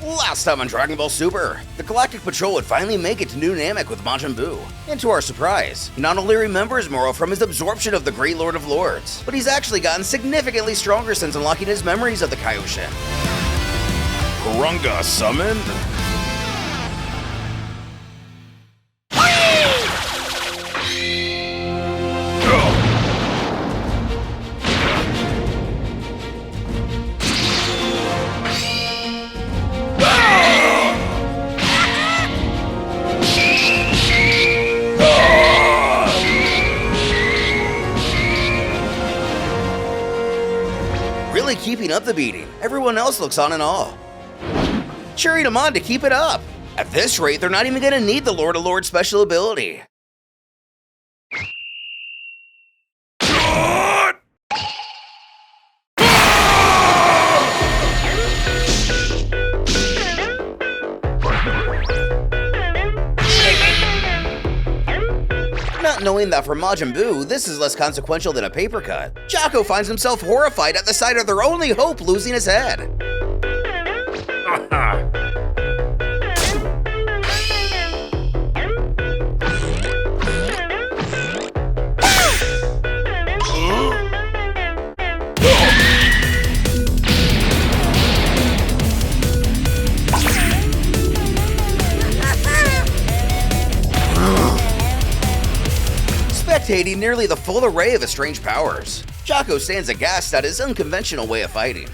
Last time on Dragon Ball Super, the Galactic Patrol would finally make it to New Namek with Majin Buu. And to our surprise, he not only remembers Moro from his absorption of the Great Lord of Lords, but he's actually gotten significantly stronger since unlocking his memories of the Kaioshin. Puehringer summoned? Really keeping up the beating. Everyone else looks on in awe, cheering him on to keep it up. At this rate, they're not even gonna need the Lord of Lords special ability. Not knowing that for Majin Buu, this is less consequential than a paper cut, Jocko finds himself horrified at the sight of their only hope losing his head. Spectating nearly the full array of his strange powers, Jocko stands aghast at his unconventional way of fighting.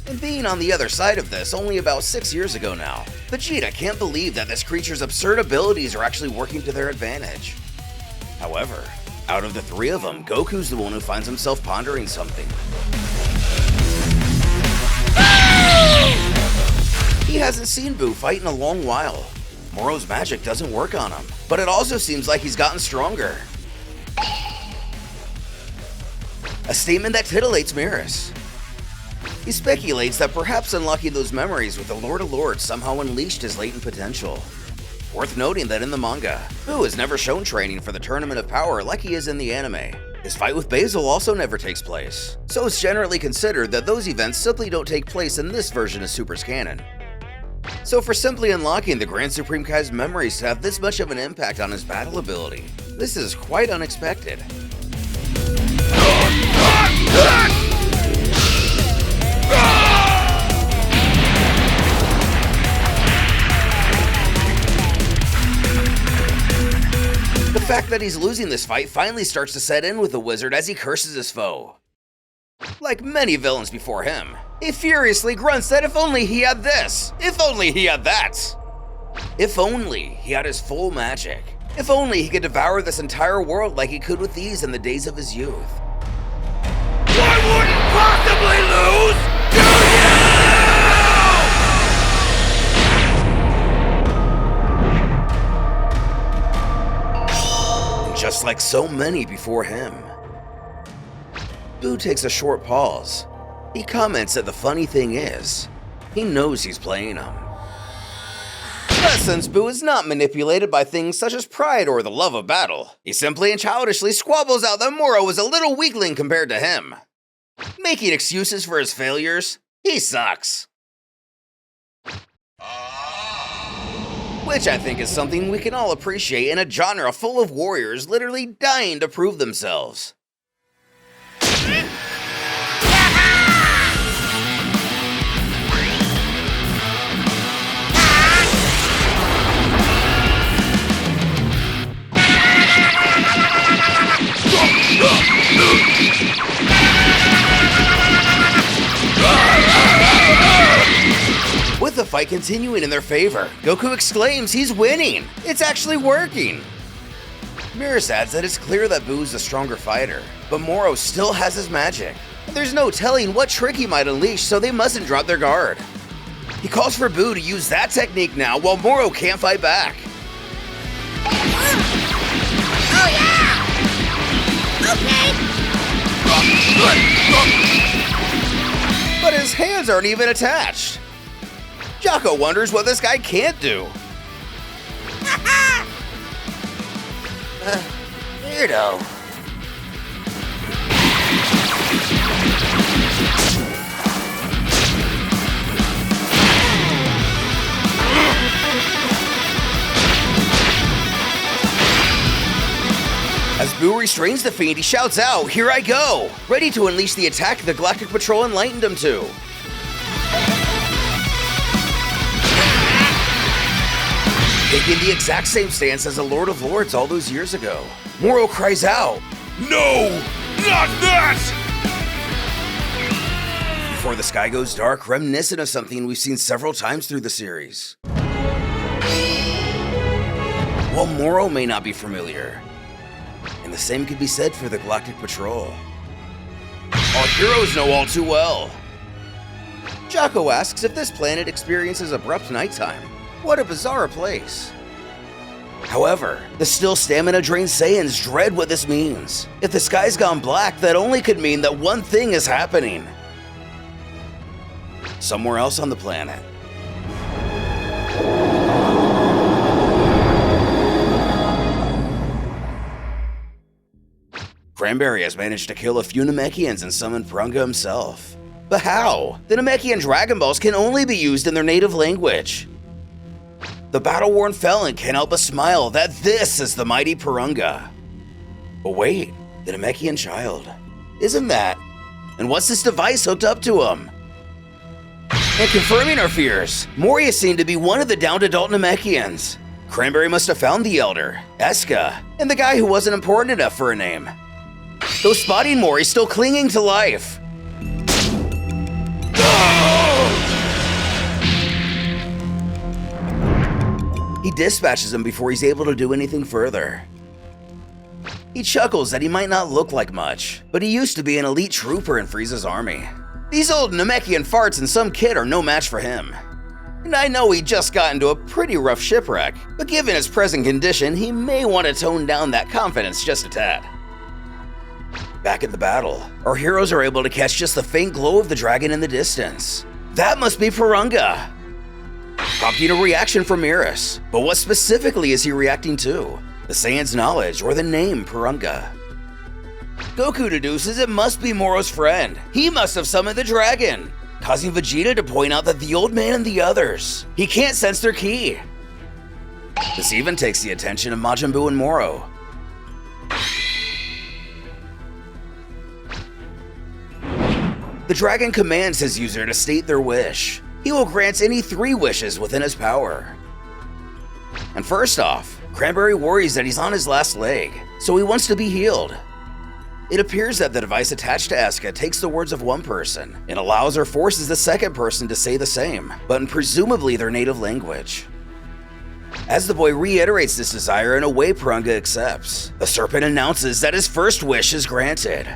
And being on the other side of this only about 6 years ago now, Vegeta can't believe that this creature's absurd abilities are actually working to their advantage. However, out of the three of them, Goku's the one who finds himself pondering something. He hasn't seen Buu fight in a long while. Moro's magic doesn't work on him, but it also seems like he's gotten stronger. A statement that titillates Miras. He speculates that perhaps unlocking those memories with the Lord of Lords somehow unleashed his latent potential. Worth noting that in the manga, Buu is never shown training for the Tournament of Power like he is in the anime. His fight with Basil also never takes place, so it's generally considered that those events simply don't take place in this version of Super's canon. So for simply unlocking the Grand Supreme Kai's memories to have this much of an impact on his battle ability, this is quite unexpected. The fact that he's losing this fight finally starts to set in with the wizard as he curses his foe. Like many villains before him, he furiously grunts that if only he had this, if only he had that. If only he had his full magic. If only he could devour this entire world like he could with ease in the days of his youth. I wouldn't possibly lose to you! And just like so many before him, Buu takes a short pause. He comments that the funny thing is, he knows he's playing him. But since Buu is not manipulated by things such as pride or the love of battle, he simply and childishly squabbles out that Moro is a little weakling compared to him. Making excuses for his failures, he sucks. Which I think is something we can all appreciate in a genre full of warriors literally dying to prove themselves. With the fight continuing in their favor, Goku exclaims he's winning! It's actually working! Miras adds that it's clear that Buu's the stronger fighter, but Moro still has his magic. There's no telling what trick he might unleash, so they mustn't drop their guard. He calls for Buu to use that technique now while Moro can't fight back. Oh yeah! Okay! But his hands aren't even attached. Jocko wonders what this guy can't do. Weirdo. Buu restrains the fiend, he shouts out, "Here I go!" ready to unleash the attack the Galactic Patrol enlightened him to. Taking the exact same stance as the Lord of Lords all those years ago, Moro cries out, No! Not that! before the sky goes dark, reminiscent of something we've seen several times through the series. While Moro may not be familiar, and the same could be said for the Galactic Patrol, our heroes know all too well. Jocko asks if this planet experiences abrupt nighttime. What a bizarre place. However, the still stamina-drained Saiyans dread what this means. If the sky's gone black, that only could mean that one thing is happening somewhere else on the planet. Cranberry has managed to kill a few Namekians and summon Puehringer himself. But how? The Namekian Dragon Balls can only be used in their native language. The battle-worn felon can't help but smile that this is the mighty Puehringer. But wait, the Namekian child. Isn't that? And what's this device hooked up to him? And confirming our fears, Mori is seen to be one of the downed adult Namekians. Cranberry must have found the Elder, Eska, and the guy who wasn't important enough for a name. Though spotting Mori still clinging to life. He dispatches him before he's able to do anything further. He chuckles that he might not look like much, but he used to be an elite trooper in Frieza's army. These old Namekian farts and some kid are no match for him. And I know he just got into a pretty rough shipwreck, but given his present condition, he may want to tone down that confidence just a tad. Back at the battle, our heroes are able to catch just the faint glow of the dragon in the distance. That must be Puehringer, prompting a reaction from Iris. But what specifically is he reacting to? The Saiyan's knowledge or the name Puehringer? Goku deduces it must be Moro's friend. He must have summoned the dragon, causing Vegeta to point out that the old man and the others, he can't sense their ki. This even takes the attention of Majin Buu and Moro. The dragon commands his user to state their wish. He will grant any 3 wishes within his power. And first off, Cranberry worries that he's on his last leg, so he wants to be healed. It appears that the device attached to Eska takes the words of one person and allows or forces the second person to say the same, but in presumably their native language. As the boy reiterates this desire in a way Puehringer accepts, the serpent announces that his first wish is granted.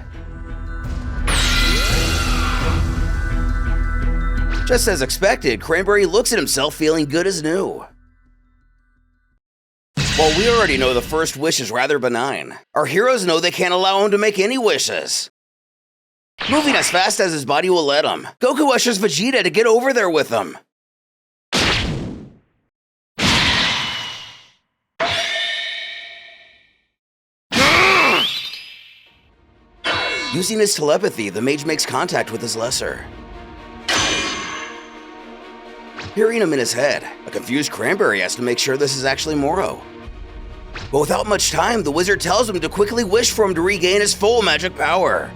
Just as expected, Cranberry looks at himself feeling good as new. While we already know the first wish is rather benign, our heroes know they can't allow him to make any wishes. Moving as fast as his body will let him, Goku ushers Vegeta to get over there with him. Using his telepathy, the mage makes contact with his lesser. Hearing him in his head, a confused Cranberry has to make sure this is actually Moro. But without much time, the wizard tells him to quickly wish for him to regain his full magic power.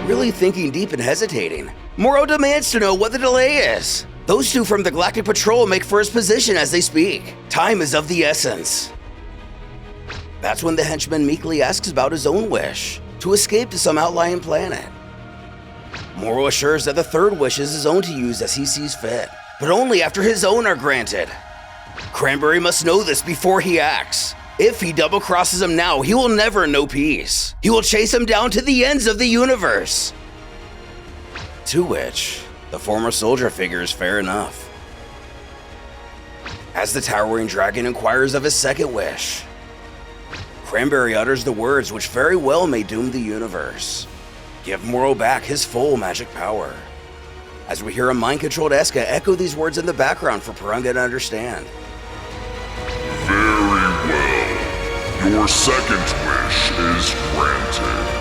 Really thinking deep and hesitating, Moro demands to know what the delay is. Those two from the Galactic Patrol make for his position as they speak. Time is of the essence. That's when the henchman meekly asks about his own wish, to escape to some outlying planet. Moro assures that the third wish is his own to use as he sees fit, but only after his own are granted. Cranberry must know this before he acts. If he double-crosses him now, he will never know peace. He will chase him down to the ends of the universe. To which, the former soldier figures fair enough. As the towering dragon inquires of his second wish, Cranberry utters the words which very well may doom the universe. Give Moro back his full magic power. As we hear a mind-controlled Eska echo these words in the background for Puehringer to understand. Very well. Your second wish is granted.